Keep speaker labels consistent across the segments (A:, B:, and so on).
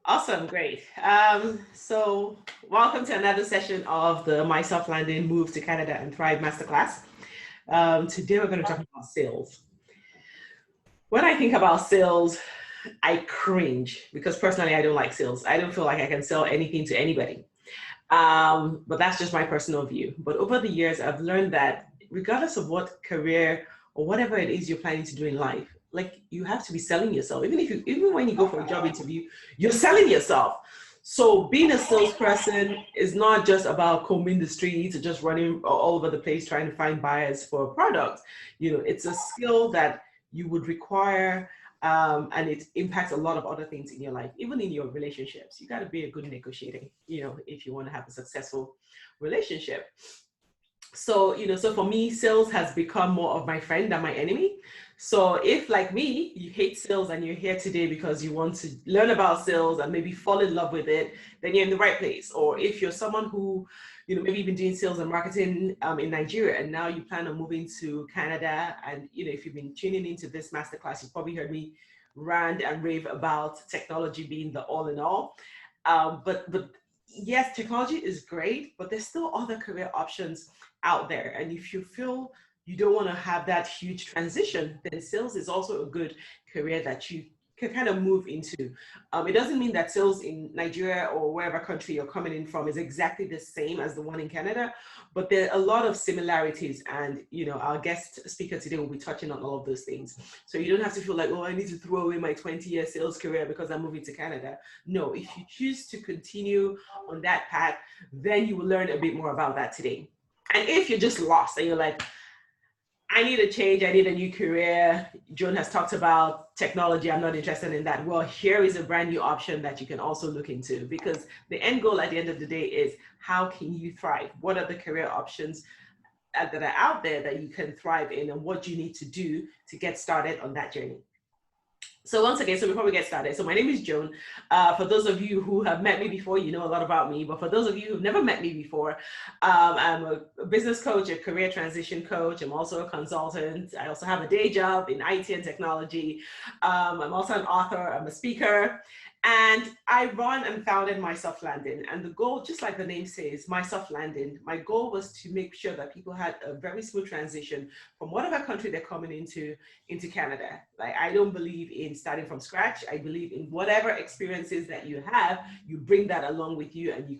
A: Awesome, great. So welcome to another session of the My Soft Landing Move to Canada and Thrive Masterclass. Today we're going to talk about sales. When I think about sales, I cringe because personally I don't like sales. I don't feel like I can sell anything to anybody. But that's just my personal view. But over the years, I've learned that regardless of what career or whatever it is you're planning to do in life, like you have to be selling yourself. Even when you go for a job interview, you're selling yourself. So being a salesperson is not just about combing the streets or just running all over the place trying to find buyers for products. It's a skill that you would require, and it impacts a lot of other things in your life, even in your relationships. You got to be a good negotiator, if you want to have a successful relationship. So for me, sales has become more of my friend than my enemy. So if, like me, you hate sales and you're here today because you want to learn about sales and maybe fall in love with it, then you're in the right place. Or if you're someone who, maybe you've been doing sales and marketing in Nigeria and now you plan on moving to Canada, and, if you've been tuning into this masterclass, you've probably heard me rant and rave about technology being the all in all. But yes, technology is great, but there's still other career options out there. And if you feel you don't want to have that huge transition, then sales is also a good career that you can kind of move into. It doesn't mean that sales in Nigeria or wherever country you're coming in from is exactly the same as the one in Canada, but there are a lot of similarities. And, our guest speaker today will be touching on all of those things. So you don't have to feel like, oh, I need to throw away my 20-year sales career because I'm moving to Canada. No, if you choose to continue on that path, then you will learn a bit more about that today. And if you're just lost and you're like, I need a change, I need a new career, Joan has talked about technology, I'm not interested in that. Well, here is a brand new option that you can also look into, because the end goal at the end of the day is how can you thrive? What are the career options that are out there that you can thrive in, and what do you need to do to get started on that journey? So once again, so before we get started, so my name is Joan. For those of you who have met me before, you know a lot about me. But for those of you who've never met me before, I'm a business coach, a career transition coach. I'm also a consultant. I also have a day job in IT and technology. I'm also an author. I'm a speaker. And I run and founded My Soft Landing. And the goal, just like the name says, My Soft Landing, my goal was to make sure that people had a very smooth transition from whatever country they're coming into Canada. Like, I don't believe in starting from scratch. I believe in whatever experiences that you have, you bring that along with you and you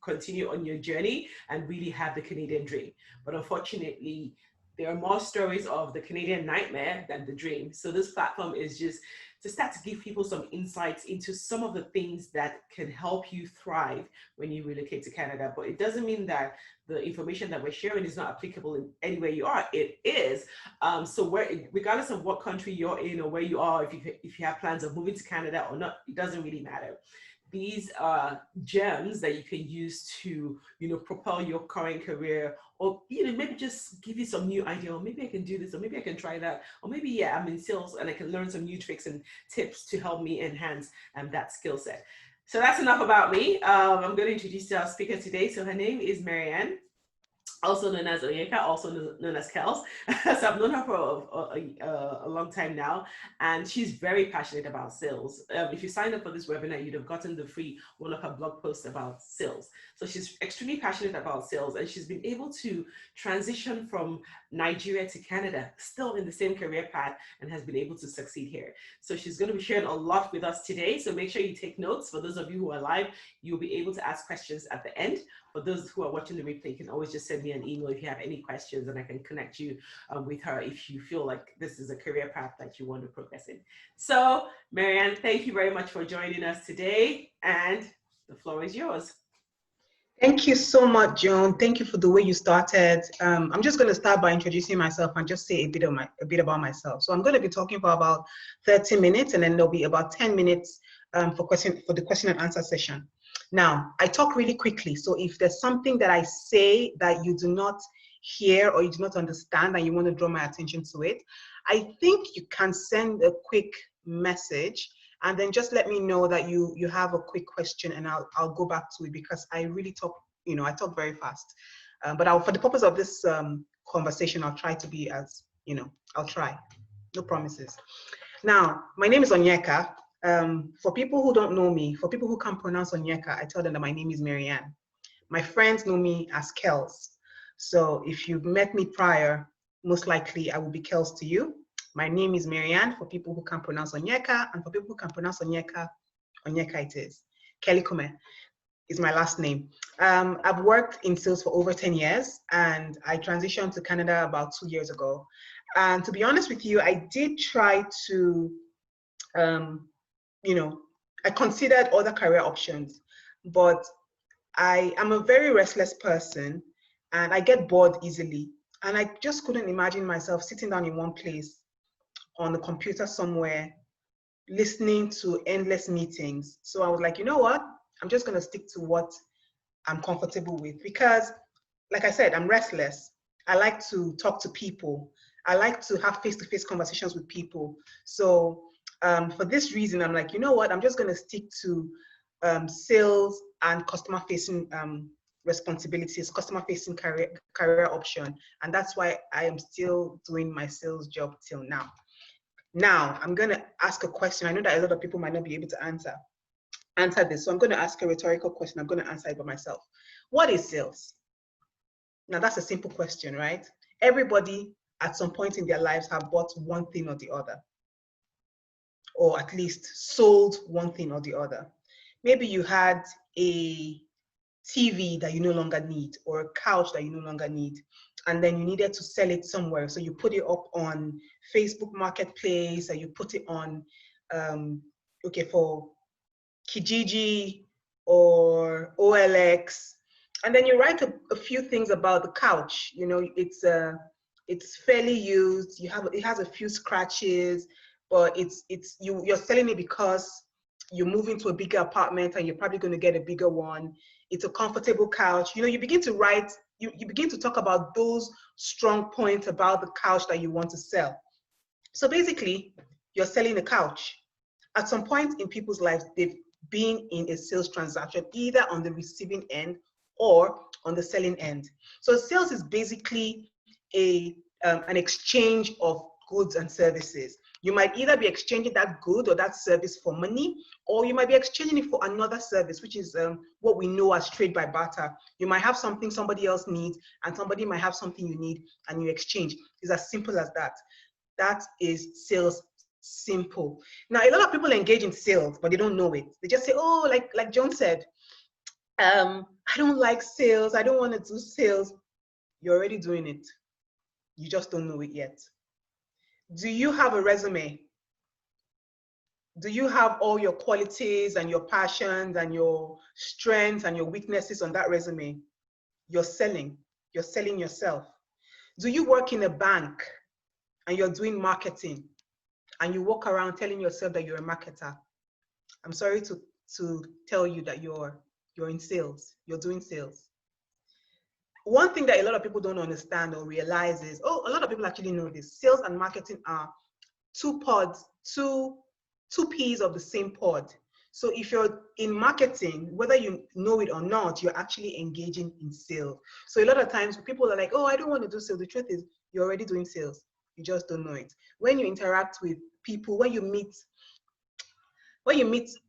A: continue on your journey and really have the Canadian dream. But unfortunately, there are more stories of the Canadian nightmare than the dream. So this platform is just to start to give people some insights into some of the things that can help you thrive when you relocate to Canada. But it doesn't mean that the information that we're sharing is not applicable in anywhere you are. It is. So regardless of what country you're in or where you are, if you have plans of moving to Canada or not, it doesn't really matter. These are gems that you can use to, propel your current career, or, maybe just give you some new idea, or maybe I can do this, or maybe I can try that, or maybe, yeah, I'm in sales and I can learn some new tricks and tips to help me enhance that skill set. So that's enough about me. I'm going to introduce our speaker today. So her name is Marianne, also known as Onyeka, also known as Kels. So I've known her for a long time now, and she's very passionate about sales. If you signed up for this webinar, you'd have gotten the free one of her blog posts about sales. So she's extremely passionate about sales, and she's been able to transition from Nigeria to Canada, still in the same career path, and has been able to succeed here. So she's going to be sharing a lot with us today. So make sure you take notes. For those of you who are live, you'll be able to ask questions at the end. For those who are watching the replay, you can always just send me an email if you have any questions, and I can connect you with her if you feel like this is a career path that you want to progress in. So, Marianne, thank you very much for joining us today, and the floor is yours.
B: Thank you so much, Joan. Thank you for the way you started. I'm just going to start by introducing myself and just say a bit about myself. So I'm going to be talking for about 30 minutes, and then there'll be about 10 minutes for the question and answer session. Now, I talk really quickly, so if there's something that I say that you do not hear or you do not understand and you want to draw my attention to it, I think you can send a quick message and then just let me know that you have a quick question, and I'll go back to it, because I really talk, I talk very fast. But for the purpose of this conversation, I'll try to be as, I'll try. No promises. Now, my name is Onyeka. For people who don't know me, for people who can't pronounce Onyeka, I tell them that my name is Marianne. My friends know me as Kels. So if you've met me prior, most likely I will be Kels to you. My name is Marianne for people who can't pronounce Onyeka, and for people who can pronounce Onyeka, Onyeka it is. Kelly Kume is my last name. I've worked in sales for over 10 years, and I transitioned to Canada about 2 years ago. And to be honest with you, I did try to, I considered other career options, but I am a very restless person and I get bored easily. And I just couldn't imagine myself sitting down in one place on the computer somewhere, listening to endless meetings. So I was like, you know what? I'm just going to stick to what I'm comfortable with because, like I said, I'm restless. I like to talk to people. I like to have face-to-face conversations with people. So for this reason, I'm like, you know what? I'm just going to stick to sales and customer-facing responsibilities, customer-facing career option. And that's why I am still doing my sales job till now. Now, I'm going to ask a question. I know that a lot of people might not be able to answer this. So I'm going to ask a rhetorical question. I'm going to answer it by myself. What is sales? Now, that's a simple question, right? Everybody at some point in their lives have bought one thing or the other, or at least sold one thing or the other. Maybe you had a TV that you no longer need, or a couch that you no longer need, and then you needed to sell it somewhere. So you put it up on Facebook Marketplace, or you put it on, for Kijiji or OLX, and then you write a few things about the couch. You know, it's fairly used. It has a few scratches, but you're selling it because you move into a bigger apartment and you're probably going to get a bigger one. It's a comfortable couch. You know, you begin to write, you begin to talk about those strong points about the couch that you want to sell. So basically, you're selling a couch. At some point in people's lives, they've been in a sales transaction, either on the receiving end or on the selling end. So sales is basically an exchange of goods and services. You might either be exchanging that good or that service for money, or you might be exchanging it for another service, which is what we know as trade by barter. You might have something somebody else needs, and somebody might have something you need, and you exchange. It's as simple as that. That is sales. Simple. Now, a lot of people engage in sales, but they don't know it. They just say, oh, like John said, I don't like sales. I don't want to do sales. You're already doing it. You just don't know it yet. Do you have a resume? Do you have all your qualities and your passions and your strengths and your weaknesses on that resume? You're selling. You're selling yourself. Do you work in a bank and you're doing marketing and you walk around telling yourself that you're a marketer? I'm sorry to tell you that you're in sales. You're doing sales. One thing that a lot of people don't understand or realize is, a lot of people actually know this. Sales and marketing are two pods, two peas of the same pod. So if you're in marketing, whether you know it or not, you're actually engaging in sales. So a lot of times people are like, oh, I don't want to do sales. The truth is you're already doing sales. You just don't know it. When you interact with people, when you meet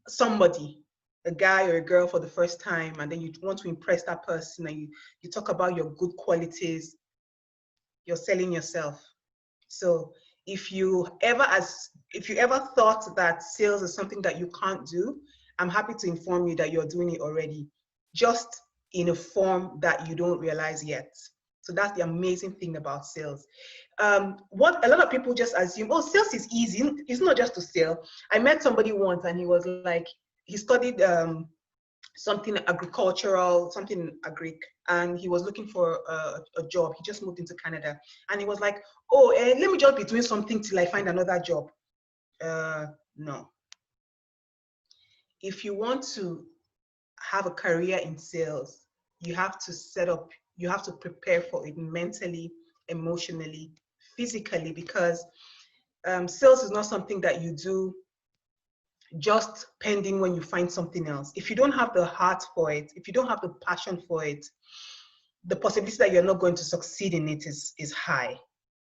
B: somebody, a guy or a girl for the first time, and then you want to impress that person and you talk about your good qualities, you're selling yourself. So if you ever thought that sales is something that you can't do, I'm happy to inform you that you're doing it already, just in a form that you don't realize yet. So that's the amazing thing about sales. What a lot of people just assume, oh, sales is easy. It's not just to sell. I met somebody once and he was like, he studied something agricultural, something agric, and he was looking for a job. He just moved into Canada, and he was like, oh, let me just be doing something till I find another job. No. If you want to have a career in sales, you have to prepare for it mentally, emotionally, physically, because sales is not something that you do just pending when you find something else. If you don't have the heart for it, if you don't have the passion for it, the possibility that you're not going to succeed in it is high.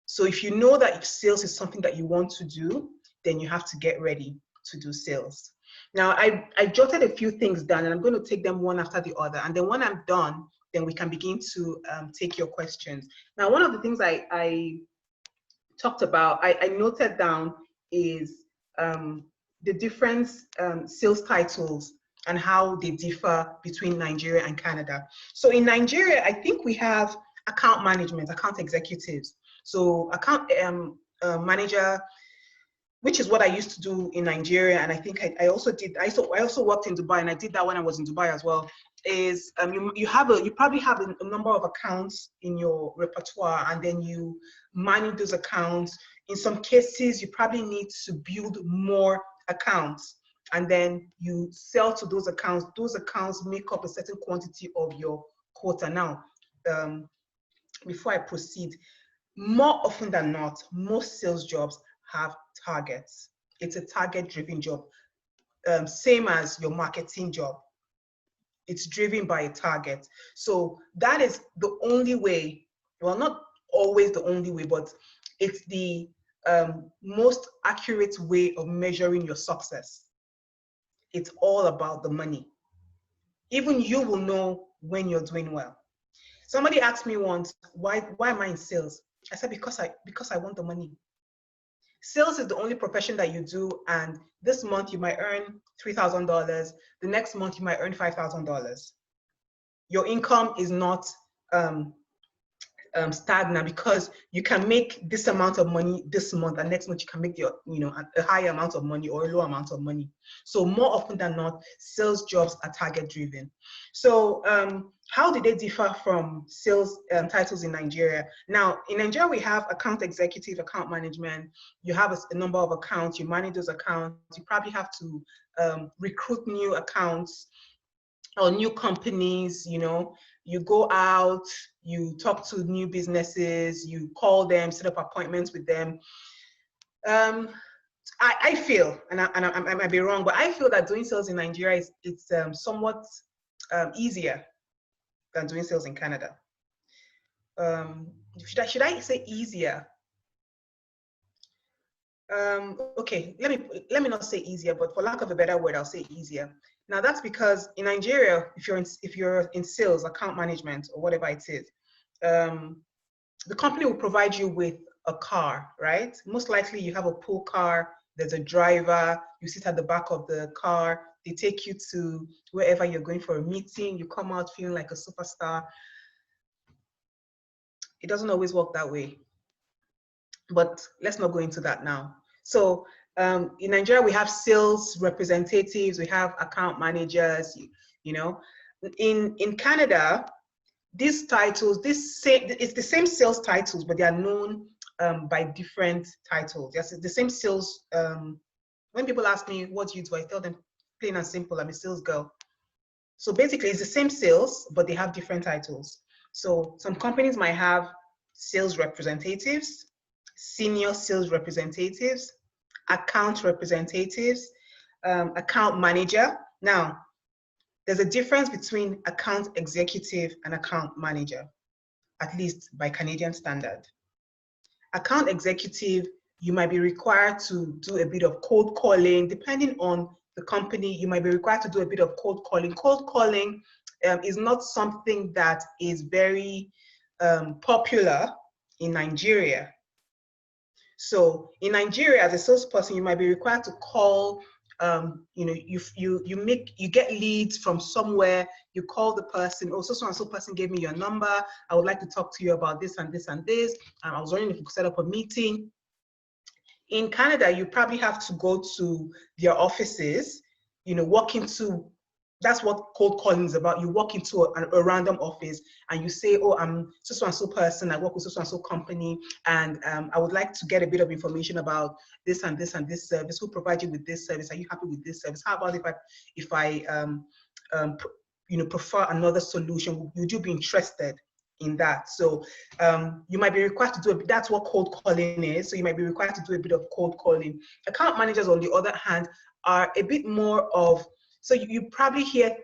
B: So if you know that sales is something that you want to do, then you have to get ready. to do sales. Now, I jotted a few things down, and I'm going to take them one after the other. And then when I'm done, then we can begin to take your questions. Now, one of the things I talked about, I noted down is the different sales titles and how they differ between Nigeria and Canada. So in Nigeria, I think we have account management, account executives. So account manager, which is what I used to do in Nigeria, and I think I also worked in Dubai, and I did that when I was in Dubai as well. Is you probably have a number of accounts in your repertoire, and then you manage those accounts. In some cases, you probably need to build more accounts, and then you sell to those accounts. Those accounts make up a certain quantity of your quota. Now, before I proceed, more often than not, most sales jobs have targets. It's a target-driven job, same as your marketing job. It's driven by a target. So that is the only way, well, not always the only way, but it's the most accurate way of measuring your success. It's all about the money. Even you will know when you're doing well. Somebody asked me once, why am I in sales? I said, because I want the money. Sales is the only profession that you do, and this month you might earn $3,000. The next month you might earn $5,000. Your income is not stagnant, because you can make this amount of money this month, and next month you can make a higher amount of money or a low amount of money. So more often than not, sales jobs are target driven. So how do they differ from sales titles in Nigeria? Now, in Nigeria, we have account executive, account management. You have a number of accounts, you manage those accounts. You probably have to recruit new accounts or new companies. You go out, you talk to new businesses, you call them, set up appointments with them. I feel, and I might be wrong, but I feel that doing sales in Nigeria it's somewhat easier than doing sales in Canada. Should I say easier? Okay, let me not say easier, but for lack of a better word, I'll say easier. Now that's because in Nigeria, if you're in sales, account management, or whatever it is, the company will provide you with a car, right? Most likely you have a pool car, there's a driver, you sit at the back of the car, they take you to wherever you're going for a meeting, you come out feeling like a superstar. It doesn't always work that way, but let's not go into that now. So in Nigeria, we have sales representatives, we have account managers. In Canada, these titles, it's the same sales titles, but they are known by different titles. Yes, it's the same sales. When people ask me, what do you do? I tell them, plain and simple, I'm a sales girl. So basically, it's the same sales, but they have different titles. So some companies might have sales representatives, senior sales representatives, account representatives, account manager. Now, there's a difference between account executive and account manager, at least by Canadian standard. Account executive, you might be required to do a bit of cold calling. Depending on the company, you might be required to do a bit of cold calling. Cold calling is not something that is very popular in Nigeria. So in Nigeria, as a salesperson, you might be required to call. You get leads from somewhere. You call the person. Oh, so and so person gave me your number. I would like to talk to you about this and this and this. I was wondering if we could set up a meeting. In Canada, you probably have to go to their offices. Walk into. That's what cold calling is about. You walk into a random office and you say, oh, I'm so and so person, I work with so and so company, and I would like to get a bit of information about this and this and this service. Who provide you with this service? Are you happy with this service? How about if I prefer another solution? Would you be interested in that? So you might be required to do that's what cold calling is. So you might be required to do a bit of cold calling. Account managers, on the other hand, are a bit more of, so you probably hear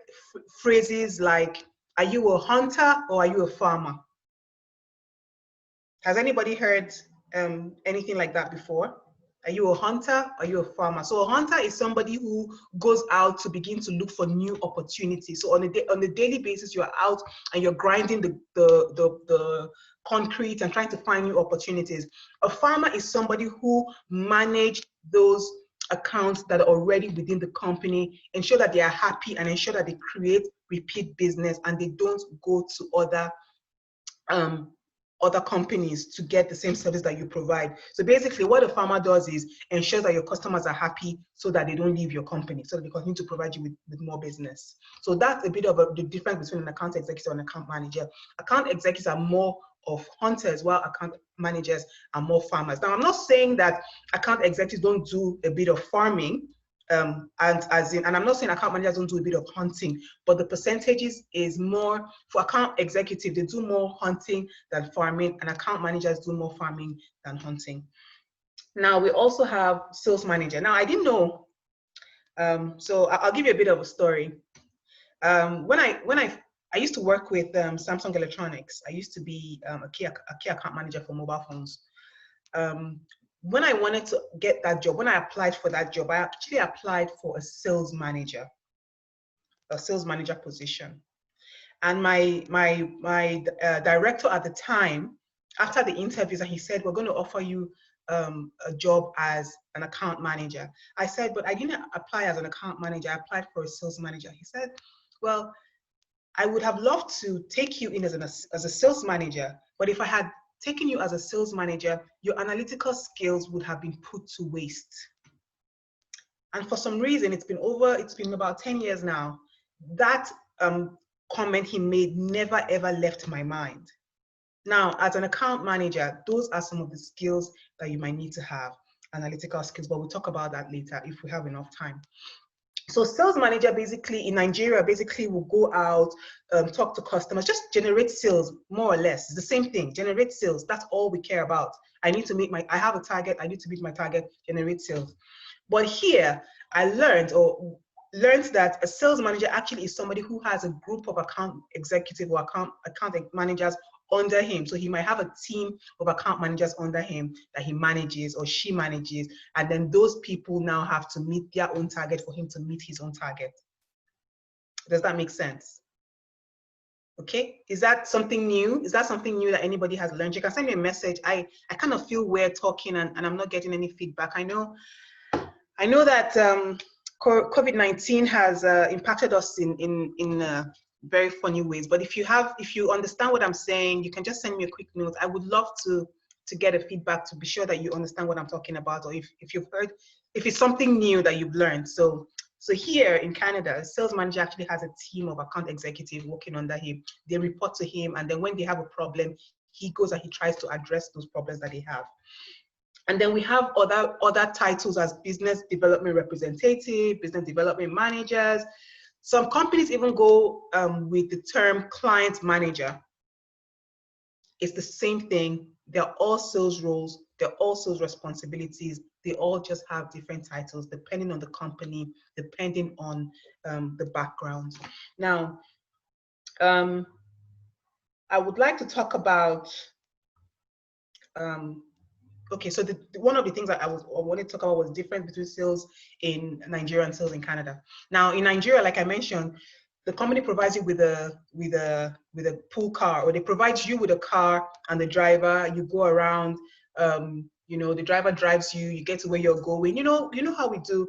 B: phrases like, are you a hunter or are you a farmer? Has anybody heard anything like that before? Are you a hunter? Are you a farmer? So a hunter is somebody who goes out to begin to look for new opportunities. So on a daily basis, you're out and you're grinding the concrete and trying to find new opportunities. A farmer is somebody who manage those accounts that are already within the company, ensure that they are happy and ensure that they create repeat business and they don't go to other companies to get the same service that you provide. So basically what a farmer does is ensure that your customers are happy so that they don't leave your company, so that they continue to provide you with more business. So that's a bit of the difference between an account executive and an account manager. Account executives are more of hunters, while account managers are more farmers. Now, I'm not saying that account executives don't do a bit of farming, and I'm not saying account managers don't do a bit of hunting, but the percentages is more for account executive. They do more hunting than farming, and account managers do more farming than hunting. Now we also have sales manager. Now I didn't know, so I'll give you a bit of a story. When I used to work with Samsung Electronics. I used to be a key account manager for mobile phones. When I wanted to get that job, when I applied for that job, I actually applied for a sales manager position. And my director at the time, after the interviews, and he said, we're going to offer you a job as an account manager. I said, but I didn't apply as an account manager. I applied for a sales manager. He said, well, I would have loved to take you in as a sales manager, but if I had taken you as a sales manager, your analytical skills would have been put to waste. And for some reason, it's been about 10 years now, that comment he made never ever left my mind. Now, as an account manager, those are some of the skills that you might need to have, analytical skills, but we'll talk about that later if we have enough time. So sales manager basically in Nigeria basically will go out, talk to customers, just generate sales, more or less. It's the same thing, generate sales. That's all we care about. I have a target, I need to meet my target, generate sales. But here I learned that a sales manager actually is somebody who has a group of account executive or account managers under him. So he might have a team of account managers under him that he manages or she manages, and then those people now have to meet their own target for him to meet his own target. Does that make sense? Okay, is that something new? Is that something new that anybody has learned? You can send me a message. I kind of feel weird talking and I'm not getting any feedback. I know that COVID-19 has impacted us in very funny ways. But if you understand what I'm saying, you can just send me a quick note. I would love to get a feedback to be sure that you understand what I'm talking about, or if you've heard, if it's something new that you've learned. So here in Canada, a sales manager actually has a team of account executives working under him. They report to him, and then when they have a problem, he goes and he tries to address those problems that they have. And then we have other titles as business development representative, business development managers. Some companies even go with the term client manager. It's the same thing. They're all sales roles. They're all sales responsibilities. They all just have different titles depending on the company, depending on the background. Now, I would like to talk about okay, so one of the things that I wanted to talk about was the difference between sales in Nigeria and sales in Canada. Now, in Nigeria, like I mentioned, the company provides you with a pool car, or they provide you with a car and the driver. You go around. The driver drives you. You get to where you're going. You know how we do.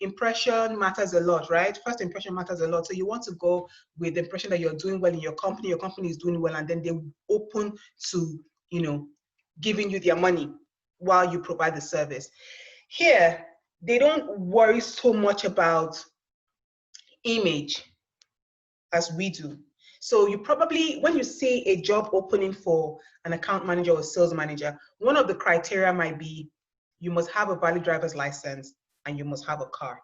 B: Impression matters a lot, right? First impression matters a lot. So you want to go with the impression that you're doing well in your company is doing well, and then they're open to, giving you their money while you provide the service. Here, they don't worry so much about image as we do. So you probably, when you see a job opening for an account manager or sales manager, one of the criteria might be you must have a valid driver's license and you must have a car.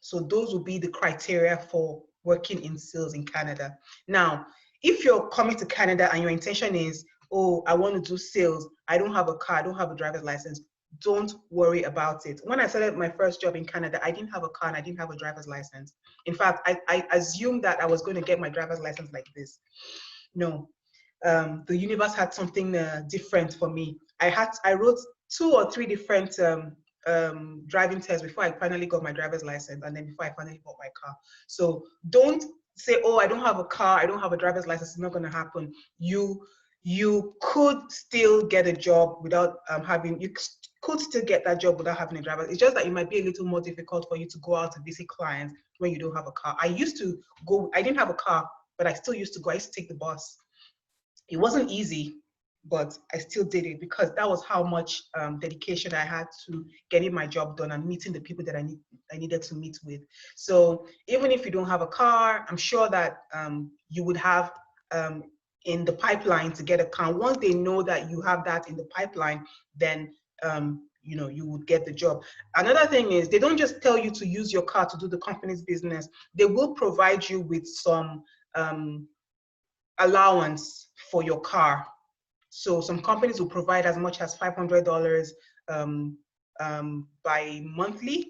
B: So those will be the criteria for working in sales in Canada. Now, if you're coming to Canada and your intention is, oh, I want to do sales, I don't have a car, I don't have a driver's license, don't worry about it. When I started my first job in Canada, I didn't have a car and I didn't have a driver's license. In fact, I assumed that I was going to get my driver's license like this. No, the universe had something different for me. I wrote 2 or 3 different driving tests before I finally got my driver's license, and then before I finally bought my car. So don't say, oh, I don't have a car, I don't have a driver's license, it's not going to happen. You could still get a job without you could still get that job without having a driver. It's just that it might be a little more difficult for you to go out to visit clients when you don't have a car. I used to go, I didn't have a car, but I still used to go. I used to take the bus. It wasn't easy, but I still did it because that was how much dedication I had to getting my job done and meeting the people that I needed to meet with. So even if you don't have a car, I'm sure that you would have in the pipeline to get a car. Once they know that you have that in the pipeline, then you would get the job. Another thing is they don't just tell you to use your car to do the company's business. They will provide you with some allowance for your car. So some companies will provide as much as $500 by monthly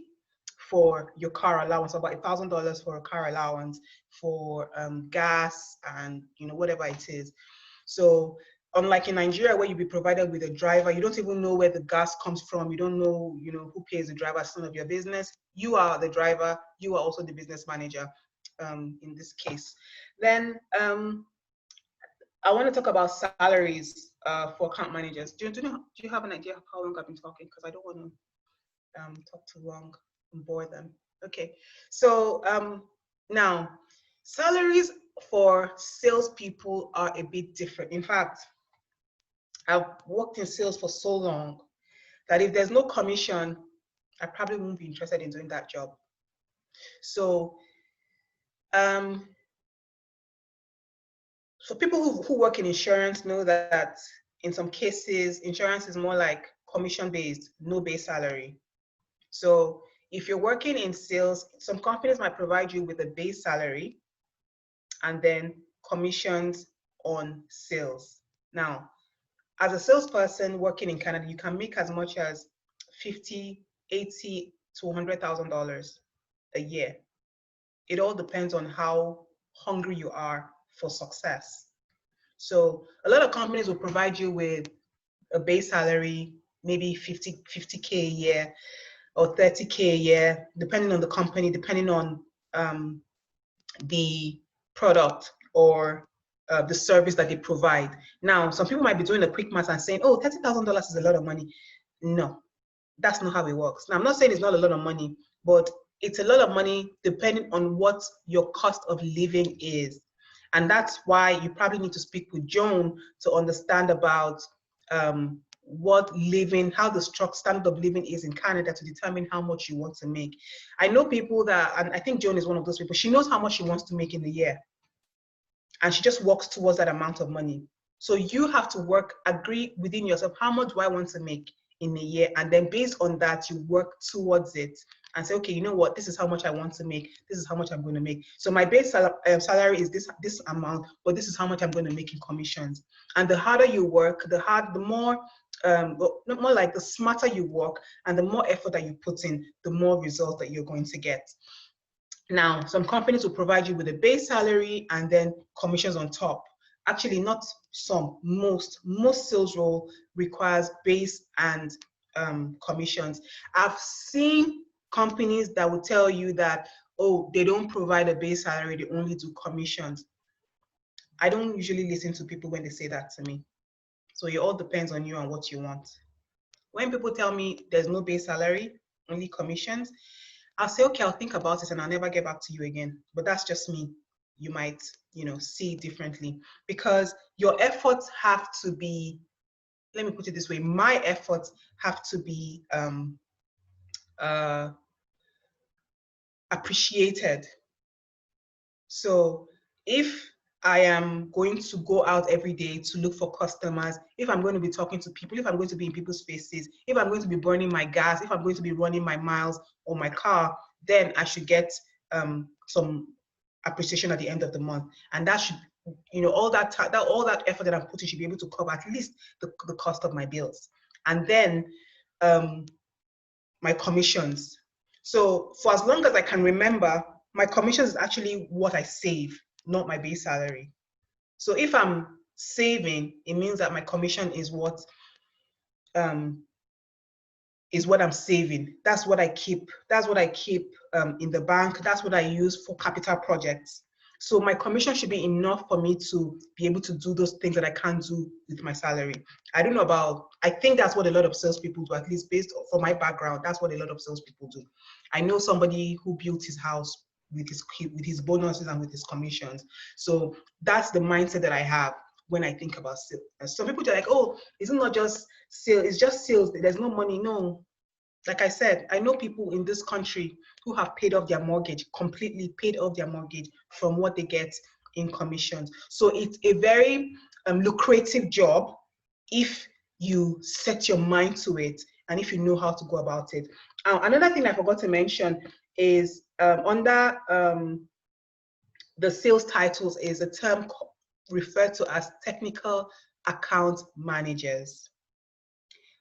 B: for your car allowance, about $1,000 for a car allowance for gas and whatever it is. So unlike in Nigeria where you'll be provided with a driver, you don't even know where the gas comes from. You don't know, who pays the driver. It's none of your business. You are the driver. You are also the business manager in this case. Then I want to talk about salaries for account managers. Do you have an idea of how long I've been talking? Because I don't want to talk too long and bore them. Okay, so now salaries for salespeople are a bit different. In fact, I've worked in sales for so long that if there's no commission, I probably won't be interested in doing that job. So so people who work in insurance know that in some cases, insurance is more like commission-based, no base salary. So if you're working in sales, some companies might provide you with a base salary and then commissions on sales. Now, as a salesperson working in Canada, you can make as much as $50,000, $80,000 to $100,000 a year. It all depends on how hungry you are for success. So a lot of companies will provide you with a base salary, maybe 50K a year or 30K a year, depending on the company, depending on the product or the service that they provide. Now, some people might be doing a quick math and saying, oh, $30,000 is a lot of money. No, that's not how it works. Now, I'm not saying it's not a lot of money, but it's a lot of money depending on what your cost of living is. And that's why you probably need to speak with Joan to understand about how the standard of living is in Canada to determine how much you want to make. I know people that, and I think Joan is one of those people, she knows how much she wants to make in a year. And she just works towards that amount of money. So you have to agree within yourself, how much do I want to make in a year? And then based on that, you work towards it and say, okay, you know what, this is how much I want to make. This is how much I'm going to make. So my base salary is this amount, but this is how much I'm going to make in commissions. And the harder you work, the more like the smarter you work and the more effort that you put in, the more results that you're going to get. Now, some companies will provide you with a base salary and then commissions on top. Actually, not some, most sales role requires base and commissions. I've seen companies that will tell you that, oh, they don't provide a base salary, they only do commissions. I don't usually listen to people when they say that to me. So it all depends on you and what you want. When people tell me there's no base salary, only commissions, I'll say, okay, I'll think about it and I'll never get back to you again. But that's just me. You might, see it differently because your efforts have to be, let me put it this way, my efforts have to be appreciated. So if I am going to go out every day to look for customers, if I'm going to be talking to people, if I'm going to be in people's faces, if I'm going to be burning my gas, if I'm going to be running my miles on my car, then I should get some appreciation at the end of the month. And that should, all that effort that I'm putting should be able to cover at least the cost of my bills. And then my commissions. So for as long as I can remember, my commissions is actually what I save, not my base salary. So if I'm saving, it means that my commission is what is what I'm saving. That's what I keep. That's what I keep in the bank. That's what I use for capital projects. So my commission should be enough for me to be able to do those things that I can't do with my salary. I don't know about, I think that's what a lot of salespeople do, at least based from my background. That's what a lot of salespeople do. I know somebody who built his house with his bonuses and with his commissions. So that's the mindset that I have when I think about sales. Some people are like, oh, it's not just sales, it's just sales, there's no money. No, like I said, I know people in this country who have paid off their mortgage, completely paid off their mortgage from what they get in commissions. So it's a very lucrative job if you set your mind to it and if you know how to go about it. Another thing I forgot to mention is under the sales titles is a term referred to as technical account managers.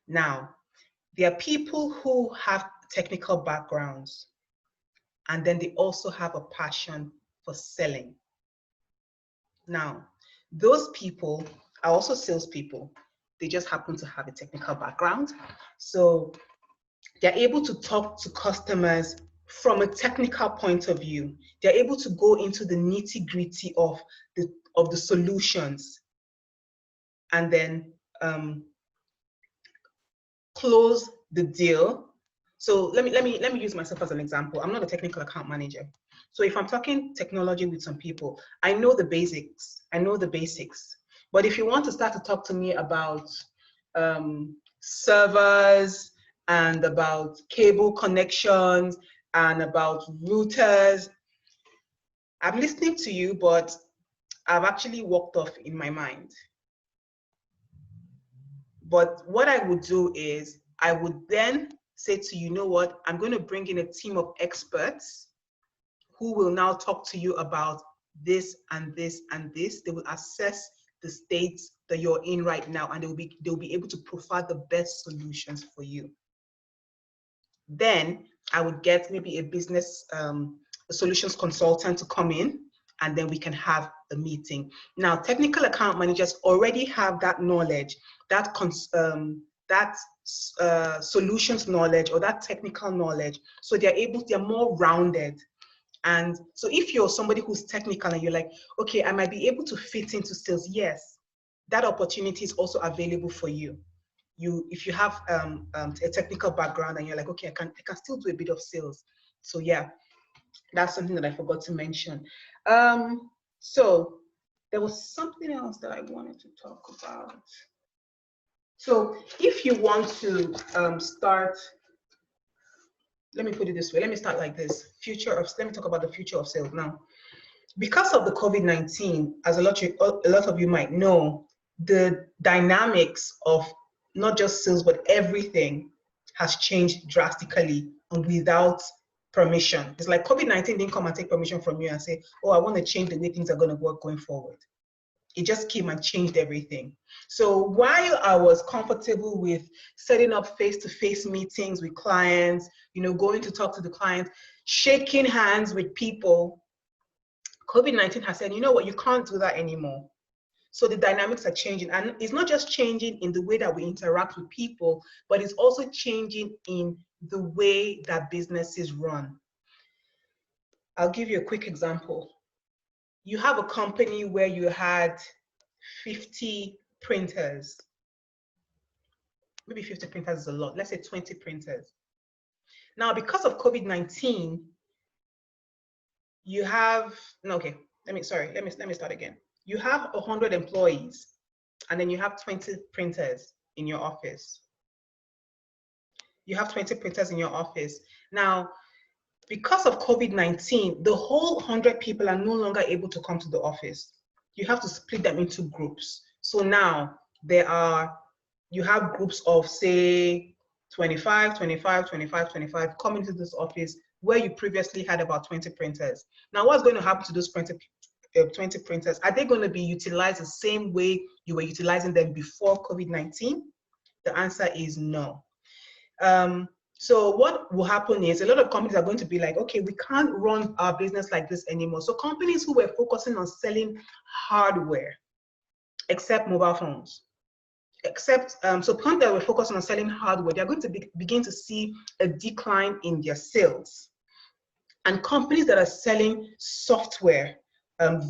B: Now, there are people who have technical backgrounds and then they also have a passion for selling. Now, those people are also salespeople. They just happen to have a technical background. So they're able to talk to customers from a technical point of view. They're able to go into the nitty-gritty of the solutions and then close the deal. So let me use myself as an example. I'm not a technical account manager. So if I'm talking technology with some people, I know the basics. I know the basics. But if you want to start to talk to me about servers and about cable connections and about routers, I'm listening to you, but I've actually walked off in my mind. But what I would do is I would then say to you, you know what, I'm going to bring in a team of experts who will now talk to you about this and this and this. They will assess the state that you're in right now, and they'll be able to provide the best solutions for you. Then I would get maybe a business a solutions consultant to come in, and then we can have a meeting. Now, technical account managers already have that knowledge, that solutions knowledge or that technical knowledge. So they're more rounded. And so if you're somebody who's technical and you're like, okay, I might be able to fit into sales, yes, that opportunity is also available for you. If you have a technical background and you're like, okay, I can still do a bit of sales. So yeah, that's something that I forgot to mention. So there was something else that I wanted to talk about. So if you want to start, let me put it this way. Let me start like this. Let me talk about the future of sales now. Because of the COVID-19, as a lot of you might know, the dynamics of not just sales, but everything has changed drastically and without permission. It's like COVID-19 didn't come and take permission from you and say, oh, I want to change the way things are going to work going forward. It just came and changed everything. So while I was comfortable with setting up face-to-face meetings with clients, going to talk to the clients, shaking hands with people, COVID-19 has said, you know what, you can't do that anymore. So the dynamics are changing. And it's not just changing in the way that we interact with people, but it's also changing in the way that businesses run. I'll give you a quick example. You have a company where you had 50 printers. Maybe 50 printers is a lot. Let's say 20 printers. Now, because of COVID-19, you have, no, okay, let me start again. You have 100 employees, and then you have 20 printers in your office. You have 20 printers in your office. Now, because of COVID-19, the whole 100 people are no longer able to come to the office. You have to split them into groups. So now you have groups of say 25, 25, 25, 25 coming to this office where you previously had about 20 printers. Now, what's going to happen to those 20 printers? Are they going to be utilized the same way you were utilizing them before COVID-19? The answer is no. So what will happen is a lot of companies are going to be like, okay, we can't run our business like this anymore. So companies who were focusing on selling hardware, except mobile phones, except, so companies that were focused on selling hardware, they're going to begin to see a decline in their sales. And companies that are selling software,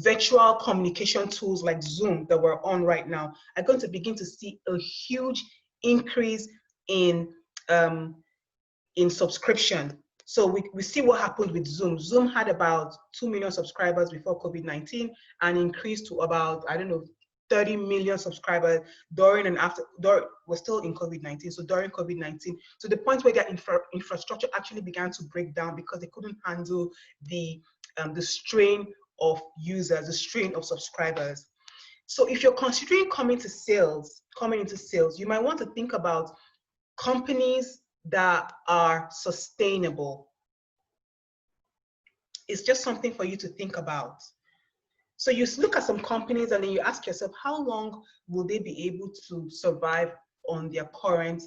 B: virtual communication tools like Zoom that we're on right now, are going to begin to see a huge increase in subscription. So we see what happened with Zoom. Zoom had about 2 million subscribers before COVID-19 and increased to about, I don't know, 30 million subscribers during and after, we're still in COVID-19, so during COVID-19, to the point where their infrastructure actually began to break down because they couldn't handle the strain of users, the strain of subscribers. So if you're considering coming into sales, you might want to think about companies that are sustainable. It's just something for you to think about. So you look at some companies and then you ask yourself, how long will they be able to survive on their current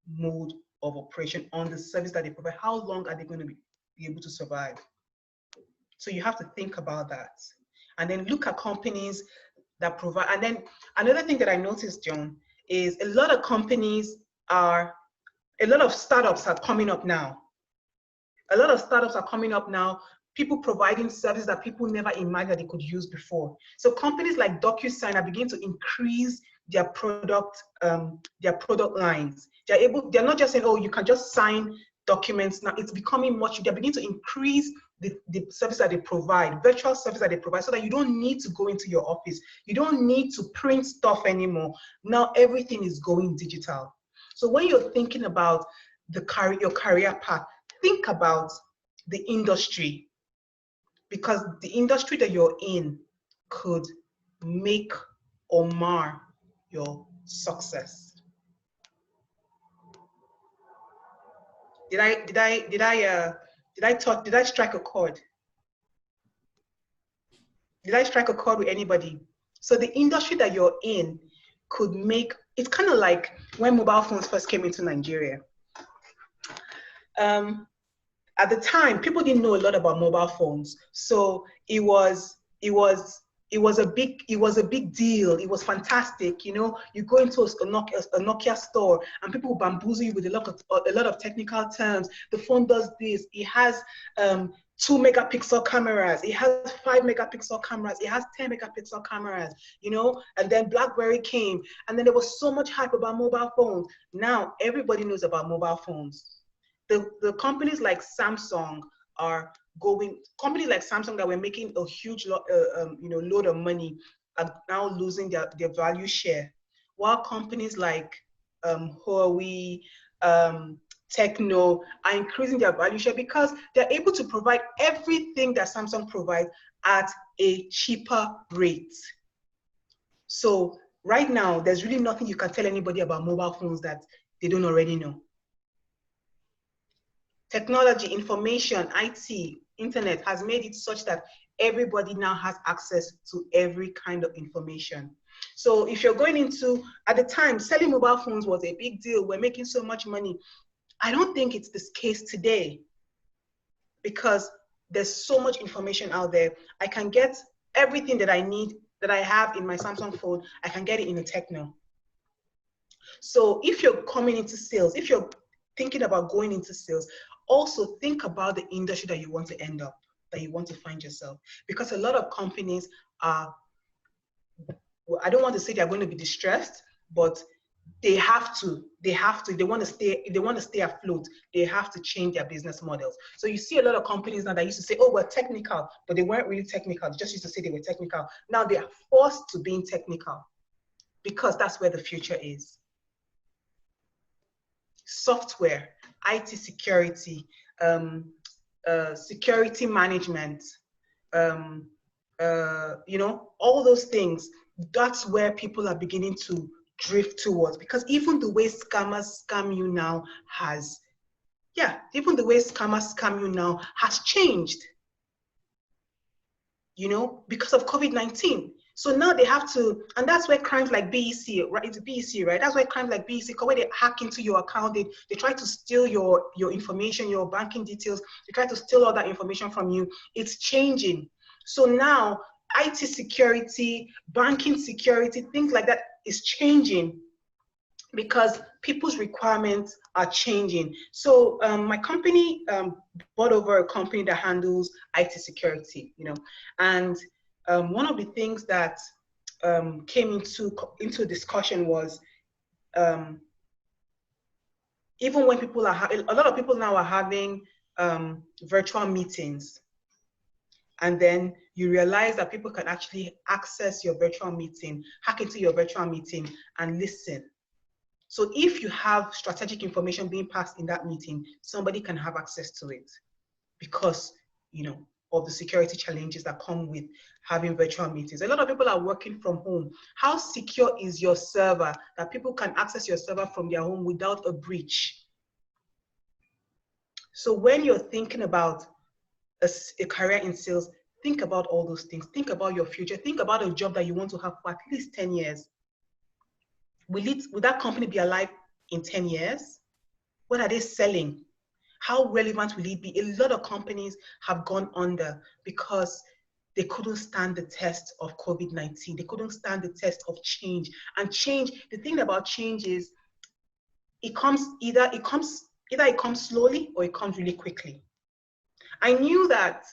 B: mode of operation, on the service that they provide? How long are they going to be able to survive? So you have to think about that. And then look at companies that provide. And then another thing that I noticed, John, is a lot of startups are coming up now. People providing services that people never imagined that they could use before. So companies like DocuSign are beginning to increase their product lines. They're not just saying, oh, you can just sign documents now. It's becoming they're beginning to increase the service that they provide, virtual service that they provide, so that you don't need to go into your office. You don't need to print stuff anymore. Now everything is going digital. So when you're thinking about your career path, think about the industry, because the industry that you're in could make or mar your success. Did I strike a chord? Did I strike a chord with anybody? So the industry that you're in could make, it's kind of like when mobile phones first came into Nigeria. At the time, people didn't know a lot about mobile phones. So it was a big deal. It was fantastic. You know, you go into a Nokia store and people will bamboozle you with a lot of technical terms. The phone does this. It has 2-megapixel cameras. It has 5-megapixel cameras. It has 10-megapixel cameras. You know, and then BlackBerry came, and then there was so much hype about mobile phones. Now everybody knows about mobile phones. The companies like Samsung that were making a huge load of money are now losing their value share, while companies like Huawei, Techno are increasing their value share because they're able to provide everything that Samsung provides at a cheaper rate. So right now, there's really nothing you can tell anybody about mobile phones that they don't already know. Technology, information, IT, internet has made it such that everybody now has access to every kind of information. So if you're going into, at the time, selling mobile phones was a big deal. We're making so much money. I don't think it's this case today because there's so much information out there. I can get everything that I need, that I have in my Samsung phone, I can get it in a Techno. So if you're coming into sales, if you're thinking about going into sales, also think about the industry that you want to end up, that you want to find yourself. Because a lot of companies are, well, I don't want to say they're going to be distressed, but they want to stay afloat, they have to change their business models. So you see a lot of companies now that used to say, oh, we're technical, but they weren't really technical. They just used to say they were technical. Now they are forced to being technical because that's where the future is. Software, IT security, security management, all those things, that's where people are beginning to drift towards, because even the way scammers scam you now has changed, because of COVID-19. So now they have to, and that's where crimes like BEC, right? It's BEC, right? That's where crimes like BEC, where they hack into your account, they try to steal your information, your banking details, they try to steal all that information from you. It's changing. So now IT security, banking security, things like that is changing. because people's requirements are changing. So my company bought over a company that handles IT security, and one of the things that came into discussion was um, even when people are a lot of people now are having virtual meetings, and then you realize that people can actually access your virtual meeting, hack into your virtual meeting, and listen. So if you have strategic information being passed in that meeting, somebody can have access to it because, of the security challenges that come with having virtual meetings. A lot of people are working from home. How secure is your server that people can access your server from their home without a breach? So when you're thinking about a career in sales, think about all those things. Think about your future. Think about a job that you want to have for at least 10 years. Will that company be alive in 10 years? What are they selling? How relevant will it be? A lot of companies have gone under because they couldn't stand the test of COVID-19. They couldn't stand the test of change. And change, the thing about change is either it comes slowly or it comes really quickly. I knew that,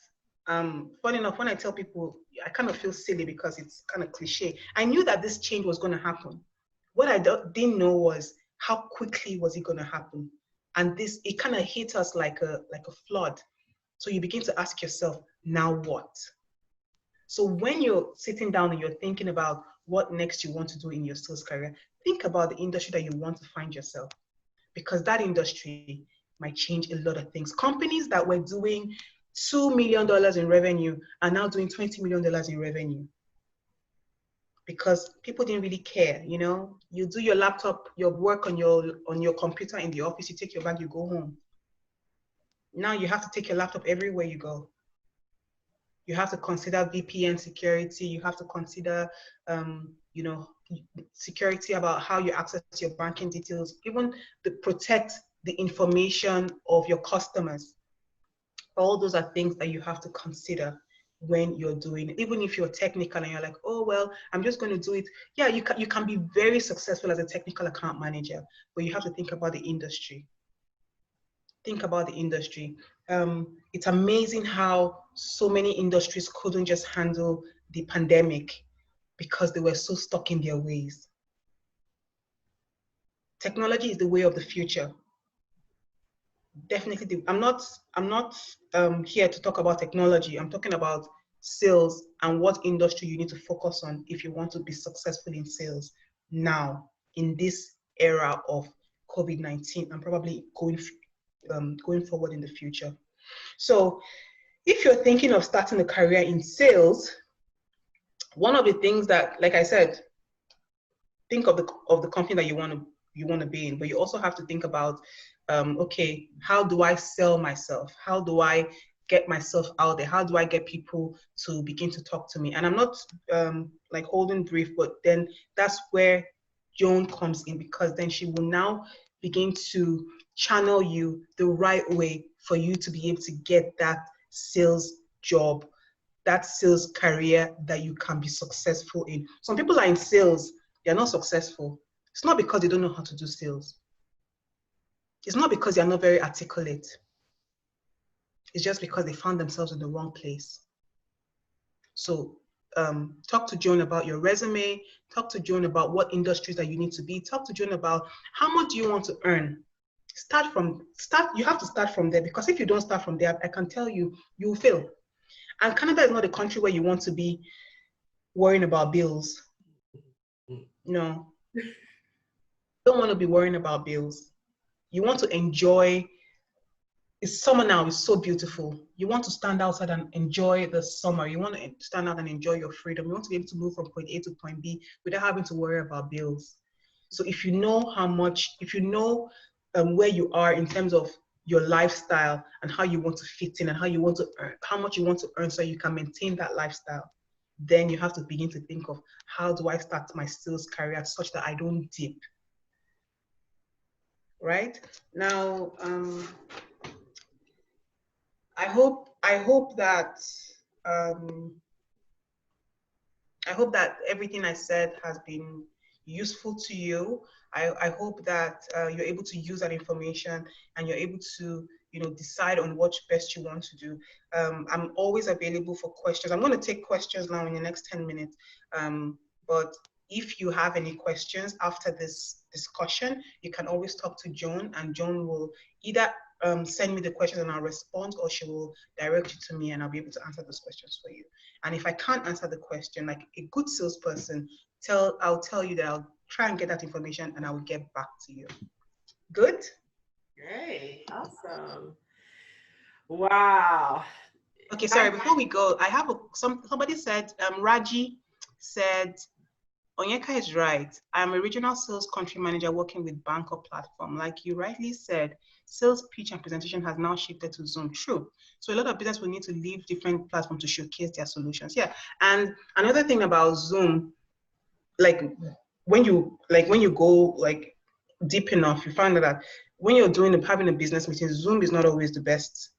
B: funny enough, when I tell people, I kind of feel silly because it's kind of cliche. I knew that this change was going to happen. What I didn't know was how quickly was it going to happen. And it kind of hit us like a flood. So you begin to ask yourself, now what? So when you're sitting down and you're thinking about what next you want to do in your sales career, think about the industry that you want to find yourself, because that industry might change a lot of things. Companies that were doing $2 million in revenue are now doing $20 million in revenue, because people didn't really care. You do your laptop, your work on your computer in the office, you take your bag, you go home. Now you have to take your laptop everywhere you go. You have to consider VPN security. You have to consider, security about how you access your banking details, even to protect the information of your customers. All those are things that you have to consider when you're doing it. Even if you're technical and you're like, oh, well, I'm just going to do it. Yeah, you can be very successful as a technical account manager, but you have to think about the industry. Think about the industry. It's amazing how so many industries couldn't just handle the pandemic because they were so stuck in their ways. Technology is the way of the future. Definitely. I'm not here to talk about technology. I'm talking about sales and what industry you need to focus on if you want to be successful in sales now in this era of COVID-19 and probably going forward in the future. So if you're thinking of starting a career in sales, one of the things that, like I said, think of the company that you want to be in, but you also have to think about, okay, how do I sell myself? How do I get myself out there? How do I get people to begin to talk to me? And I'm not like holding brief, but then that's where Joan comes in, because then she will now begin to channel you the right way for you to be able to get that sales job, that sales career that you can be successful in. Some people are in sales, they're not successful. It's not because they don't know how to do sales. It's not because they're not very articulate. It's just because they found themselves in the wrong place. So talk to Joan about your resume. Talk to Joan about what industries that you need to be. Talk to Joan about how much do you want to earn. You have to start from there, because if you don't start from there, I can tell you, you will fail. And Canada is not a country where you want to be worrying about bills. No. You don't want to be worrying about bills. You want to enjoy. It's summer now. It's so beautiful. You want to stand outside and enjoy the summer. You want to stand out and enjoy your freedom. You want to be able to move from point A to point B without having to worry about bills. So if you know where you are in terms of your lifestyle and how you want to fit in and how you want to earn, how much you want to earn so you can maintain that lifestyle, then you have to begin to think of, how do I start my sales career such that I don't dip? Right? Now, I hope that everything I said has been useful to you. I hope that you're able to use that information and you're able to, decide on what best you want to do. I'm always available for questions. I'm going to take questions now in the next 10 minutes. But if you have any questions after this discussion, you can always talk to Joan, and Joan will either send me the questions and I'll respond, or she will direct you to me and I'll be able to answer those questions for you. And if I can't answer the question, like a good salesperson, I'll tell you that I'll try and get that information and I will get back to you. Good?
A: Great. Awesome. Wow.
B: Okay, sorry, before we go, I have somebody said, Raji said, Onyeka is right. I'm a regional sales country manager working with Banker platform. Like you rightly said, sales pitch and presentation has now shifted to Zoom. True. So a lot of business will need to leave different platforms to showcase their solutions. Yeah. And another thing about Zoom, like when you go like deep enough, you find that when you're having a business meeting, Zoom is not always the best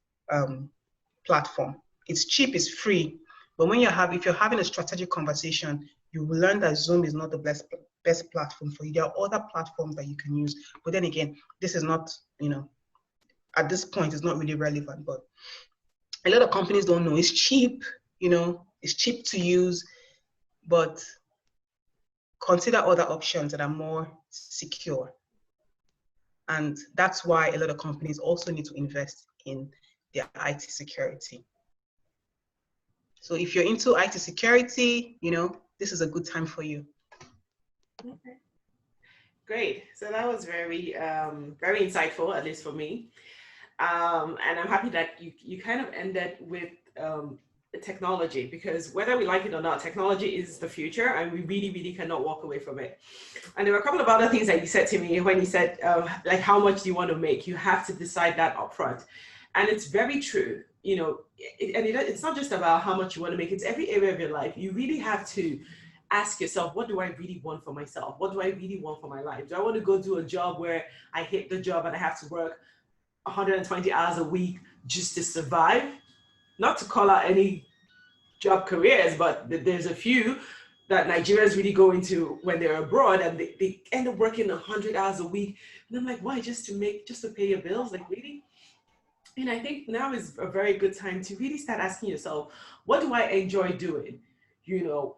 B: platform. It's cheap, it's free, but if you're having a strategic conversation, you will learn that Zoom is not the best platform for you. There are other platforms that you can use, but then again, this is not, at this point, it's not really relevant. But a lot of companies don't know. It's cheap, it's cheap to use, but consider other options that are more secure. And that's why a lot of companies also need to invest in their IT security. So if you're into IT security, this is a good time for you.
A: Okay. Great. So that was very, very insightful, at least for me. And I'm happy that you kind of ended with technology, because whether we like it or not, technology is the future and we really, really cannot walk away from it. And there were a couple of other things that you said to me when you said, like, how much do you want to make? You have to decide that upfront. And it's very true, it's not just about how much you want to make, it's every area of your life. You really have to ask yourself, what do I really want for myself? What do I really want for my life? Do I want to go do a job where I hate the job and I have to work 120 hours a week just to survive? Not to call out any job careers, but there's a few that Nigerians really go into when they're abroad, and they end up working 100 hours a week. And I'm like, why? Just to pay your bills? Like, really? And I think now is a very good time to really start asking yourself, what do I enjoy doing?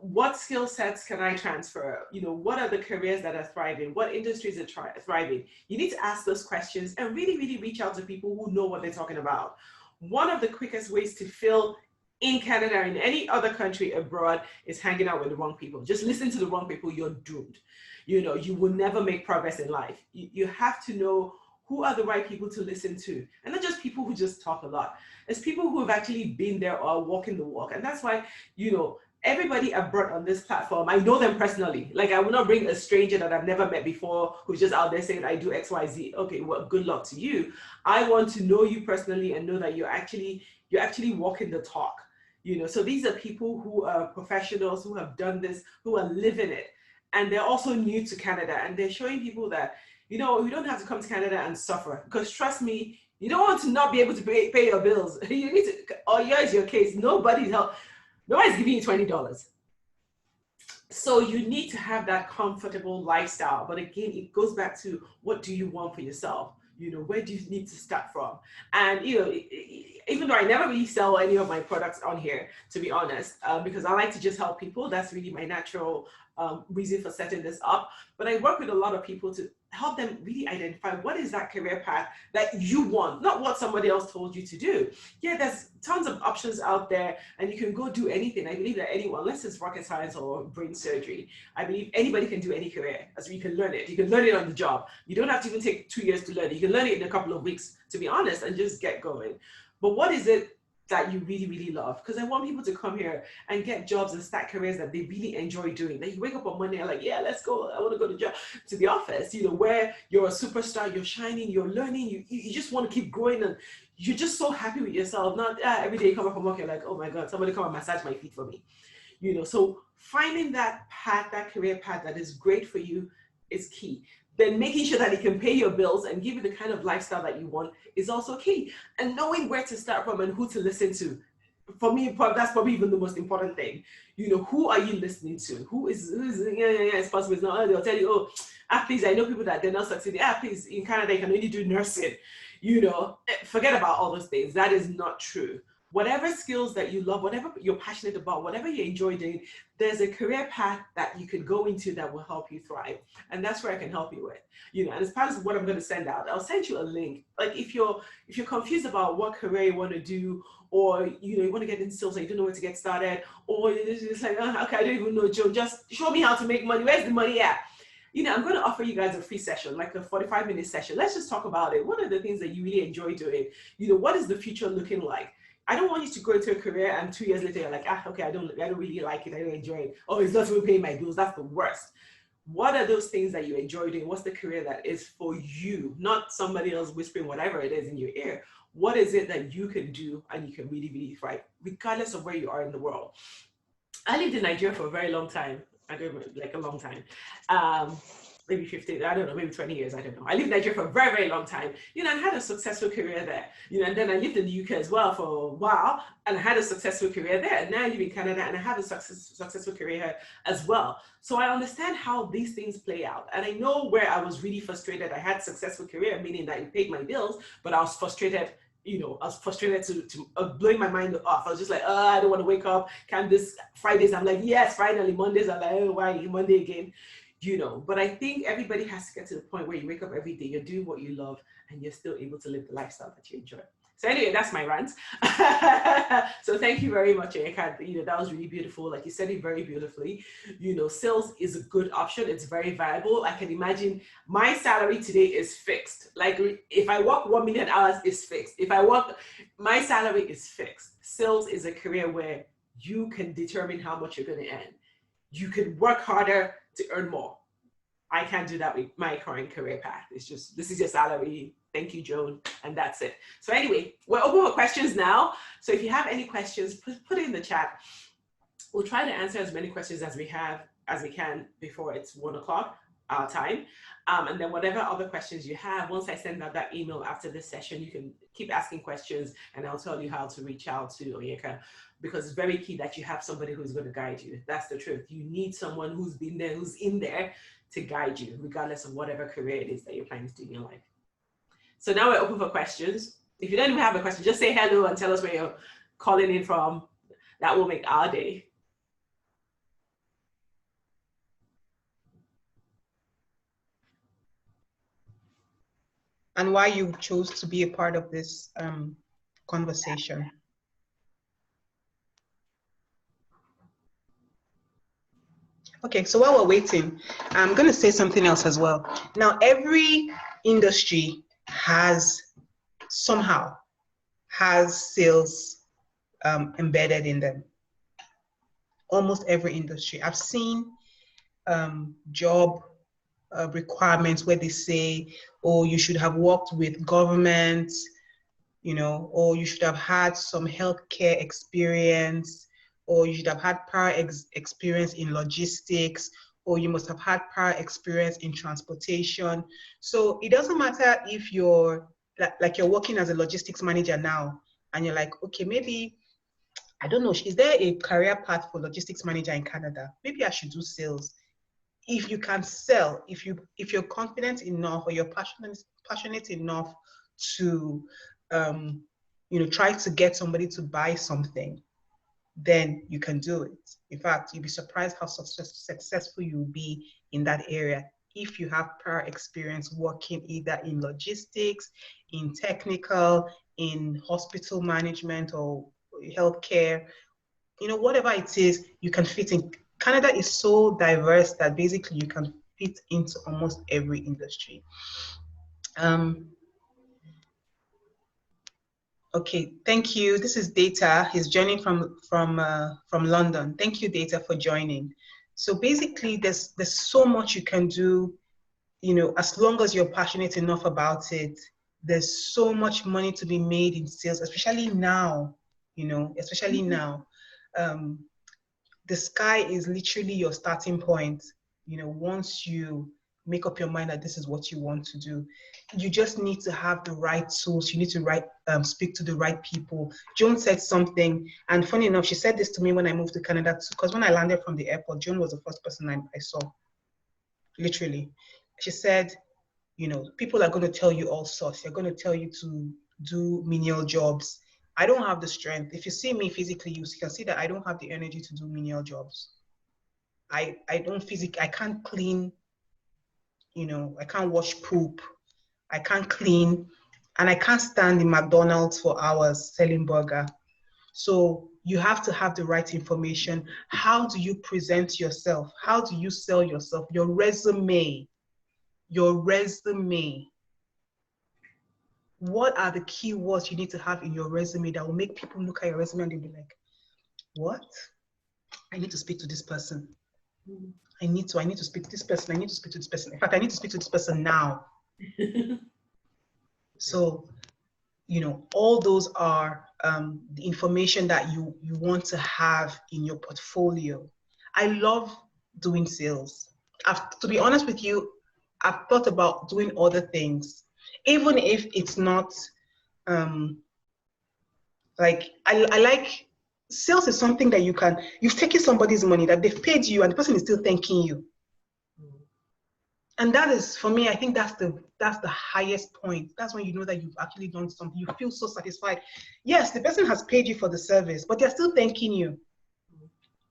A: What skill sets can I transfer? What are the careers that are thriving? What industries are thriving? You need to ask those questions and really, really reach out to people who know what they're talking about. One of the quickest ways to fill in Canada or in any other country abroad is hanging out with the wrong people. Just listen to the wrong people, you're doomed. You will never make progress in life. You have to know who are the right people to listen to, and not just people who just talk a lot. It's people who have actually been there or walking the walk. And that's why, everybody I've brought on this platform, I know them personally. Like, I will not bring a stranger that I've never met before who's just out there saying, I do X, Y, Z. Okay, well, good luck to you. I want to know you personally and know that you're actually walking the talk. So these are people who are professionals, who have done this, who are living it. And they're also new to Canada, and they're showing people that, you don't have to come to Canada and suffer, because trust me, you don't want to not be able to pay your bills. You need to, or here's your case, nobody's giving you $20. So you need to have that comfortable lifestyle. But again, it goes back to, what do you want for yourself? Where do you need to start from? And, even though I never really sell any of my products on here, to be honest, because I like to just help people. That's really my natural reason for setting this up. But I work with a lot of people to help them really identify what is that career path that you want, not what somebody else told you to do. Yeah, there's tons of options out there and you can go do anything. I believe that anyone, unless it's rocket science or brain surgery, I believe anybody can do any career. So you can learn it. You can learn it on the job. You don't have to even take 2 years to learn it. You can learn it in a couple of weeks, to be honest, and just get going. But what is it that you really, really love? Because I want people to come here and get jobs and start careers that they really enjoy doing. That you wake up on Monday and like, yeah, let's go. I want to go to the office, where you're a superstar, you're shining, you're learning, you just want to keep growing, and you're just so happy with yourself. Not every day you come up from work, you're like, oh my God, somebody come and massage my feet for me. So finding that path, that career path that is great for you is key. Then making sure that it can pay your bills and give you the kind of lifestyle that you want is also key. And knowing where to start from and who to listen to. For me, that's probably even the most important thing. Who are you listening to? Who is it's possible. It's not, they'll tell you, oh, please, I know people that they're not succeeding. Please, in Canada, you can only do nursing. Forget about all those things. That is not true. Whatever skills that you love, whatever you're passionate about, whatever you enjoy doing, there's a career path that you could go into that will help you thrive. And that's where I can help you with. And as part of what I'm going to send out, I'll send you a link. Like if you're confused about what career you want to do, or you want to get into sales and you don't know where to get started, or you're just like, okay, I don't even know, Joe, just show me how to make money. Where's the money at? I'm going to offer you guys a free session, like a 45-minute session. Let's just talk about it. What are the things that you really enjoy doing? What is the future looking like? I don't want you to go into a career and 2 years later you're like, okay, I don't really like it. I don't enjoy it. Oh, it's not even paying my bills. That's the worst. What are those things that you enjoy doing? What's the career that is for you, not somebody else whispering whatever it is in your ear? What is it that you can do and you can really, really thrive, regardless of where you are in the world? I lived in Nigeria for a very long time. I don't know, like a long time. Maybe 15, I don't know, maybe 20 years, I don't know. I lived in Nigeria for a very, very long time, and had a successful career there, and then I lived in the UK as well for a while, and I had a successful career there. And now I live in Canada, and I have a successful career here as well. So I understand how these things play out. And I know where I was really frustrated. I had a successful career, meaning that it paid my bills, but I was frustrated to blowing my mind off. I was just like, I don't want to wake up. Can this Fridays? I'm like, yes, finally. Mondays, I'm like, oh, why Monday again? But I think everybody has to get to the point where you wake up every day, you're doing what you love, and you're still able to live the lifestyle that you enjoy. So anyway, that's my rant. So thank you very much, Erika. That was really beautiful. Like you said it very beautifully. Sales is a good option. It's very viable. I can imagine my salary today is fixed. Like if I work 1 million hours, it's fixed. If I work, my salary is fixed. Sales is a career where you can determine how much you're going to earn. You could work harder to earn more. I can't do that with my current career path. It's just, this is your salary. Thank you, Joan. And that's it. So anyway, we're open for questions now. So if you have any questions, put it in the chat. We'll try to answer as many questions as we can before it's 1 o'clock our time. And then whatever other questions you have, once I send out that email after this session, you can keep asking questions and I'll tell you how to reach out to Onyeka, because it's very key that you have somebody who's going to guide you. That's the truth. You need someone who's been there, who's in there to guide you, regardless of whatever career it is that you're planning to do in your life. So now we're open for questions. If you don't even have a question, just say hello and tell us where you're calling in from. That will make our day.
B: And why you chose to be a part of this conversation. Okay, so while we're waiting, I'm going to say something else as well. Now, every industry somehow has sales embedded in them. Almost every industry. I've seen job requirements where they say, oh, you should have worked with government, or you should have had some healthcare experience, or you should have had prior experience in logistics, or you must have had prior experience in transportation. So it doesn't matter if you're like you're working as a logistics manager now, and you're like, okay, maybe, I don't know, is there a career path for logistics manager in Canada? Maybe I should do sales. If you can sell, if you're confident enough or you're passionate enough to try to get somebody to buy something, then you can do it. In fact, you'll be surprised how successful you'll be in that area if you have prior experience working either in logistics, in technical, in hospital management or healthcare, whatever it is, you can fit in. Canada is so diverse that basically you can fit into almost every industry. Okay, thank you. This is Data. He's joining from London. Thank you, Data, for joining. So basically, there's so much you can do, as long as you're passionate enough about it. There's so much money to be made in sales, especially now, especially now. The sky is literally your starting point. Once you make up your mind that this is what you want to do, you just need to have the right tools. You need to speak to the right people. Joan said something, and funny enough, she said this to me when I moved to Canada, because when I landed from the airport, Joan was the first person I saw, literally. She said, you know, people are going to tell you all sorts. They're going to tell you to do menial jobs. I don't have the strength. If you see me physically, you can see that I don't have the energy to do menial jobs. I don't physically, I can't clean, you know, I can't wash poop. I can't clean, and I can't stand in McDonald's for hours selling burger. So you have to have the right information. How do you present yourself? How do you sell yourself? Your resume. What are the keywords you need to have in your resume that will make people look at your resume and they'll be like, what? I need to speak to this person. I need to speak to this person. I need to speak to this person. In fact, I need to speak to this person now. So, you know, all those are the information that you want to have in your portfolio. I love doing sales. To be honest with you, I've thought about doing other things, even if it's not like I like sales is something that you've taken somebody's money that they've paid you and the person is still thanking you. And that is, for me, I think that's the highest point. That's when you know that you've actually done something. You feel so satisfied. Yes, the person has paid you for the service, but they're still thanking you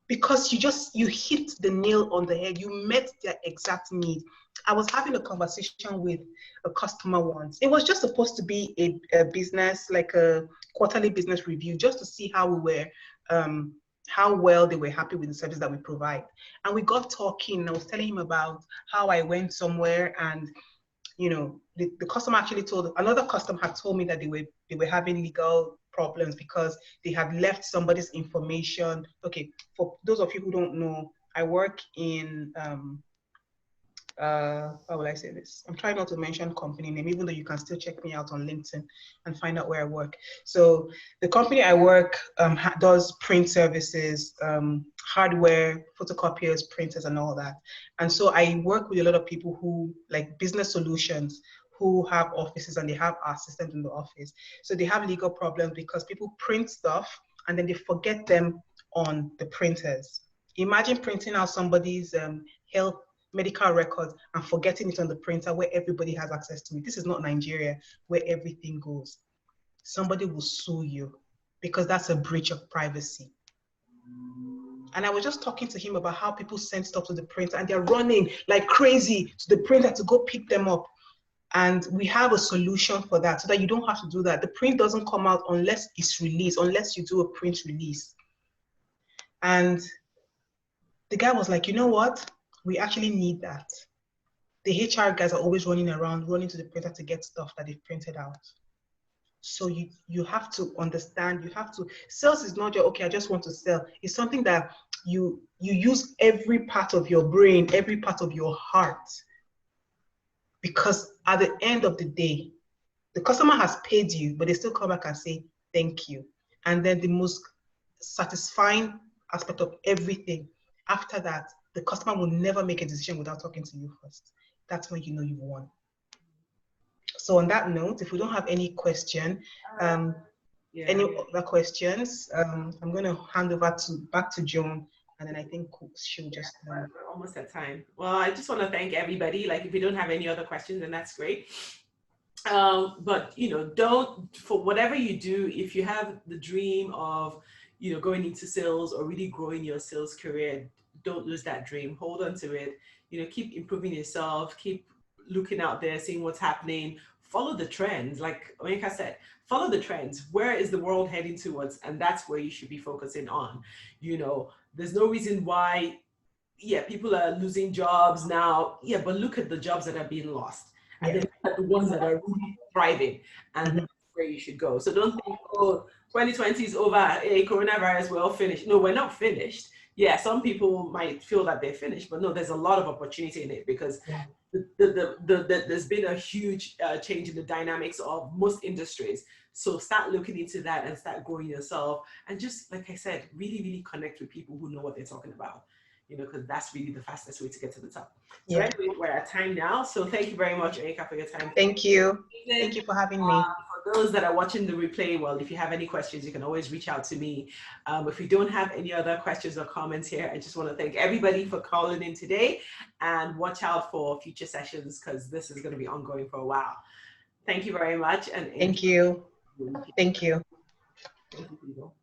B: because you hit the nail on the head. You met their exact need. I was having a conversation with a customer once. It was just supposed to be a business, like a quarterly business review, just to see how we were, how well they were happy with the service that we provide. And we got talking, and I was telling him about how I went somewhere, and you know, the customer actually another customer had told me that they were having legal problems because they had left somebody's information. Okay, for those of you who don't know, I work in how will I say this? I'm trying not to mention company name, even though you can still check me out on LinkedIn and find out where I work. So the company I work does print services, hardware, photocopiers, printers, and all that. And so I work with a lot of people who like business solutions, who have offices and they have our systems in the office. So they have legal problems because people print stuff and then they forget them on the printers. Imagine printing out somebody's health medical records and forgetting it on the printer where everybody has access to it. This is not Nigeria where everything goes. Somebody will sue you because that's a breach of privacy. And I was just talking to him about how people send stuff to the printer and they're running like crazy to the printer to go pick them up. And we have a solution for that so that you don't have to do that. The print doesn't come out unless it's released, unless you do a print release. And the guy was like, you know what? We actually need that. The HR guys are always running around, running to the printer to get stuff that they've printed out. So you have to understand, sales is not just, okay, I just want to sell. It's something that you use every part of your brain, every part of your heart. Because at the end of the day, the customer has paid you, but they still come back and say, thank you. And then the most satisfying aspect of everything, after that, the customer will never make a decision without talking to you first. That's when you know you've won. So on that note, if we don't have any question, any other questions, I'm going to hand over back to Joan, and then I think she'll just...
A: We're almost at time. Well, I just want to thank everybody. Like, if you don't have any other questions, then that's great. But, you know, for whatever you do, if you have the dream of, you know, going into sales or really growing your sales career, don't lose that dream. Hold on to it. You know, keep improving yourself, keep looking out there, seeing what's happening, follow the trends. Like Onyeka said, follow the trends. Where is the world heading towards? And that's where you should be focusing on. You know, there's no reason why, yeah, people are losing jobs now. Yeah, but look at the jobs that are being lost. And then look at the ones that are really thriving. And that's where you should go. So don't think, oh, 2020 is over, hey, coronavirus, we're all finished. No, we're not finished. Yeah, some people might feel that they're finished, but no, there's a lot of opportunity in it because there's been a huge change in the dynamics of most industries. So start looking into that and start growing yourself. And just, like I said, really, really connect with people who know what they're talking about, you know, because that's really the fastest way to get to the top. So anyway, we're at time now. So thank you very much, Onyeka, for your time.
B: Thank you. Thank you for having me.
A: For those that are watching the replay, well, if you have any questions, you can always reach out to me. If we don't have any other questions or comments here, I just want to thank everybody for calling in today, and watch out for future sessions because this is going to be ongoing for a while. Thank you very much. And
B: Thank you. Thank you.
A: Thank you, people.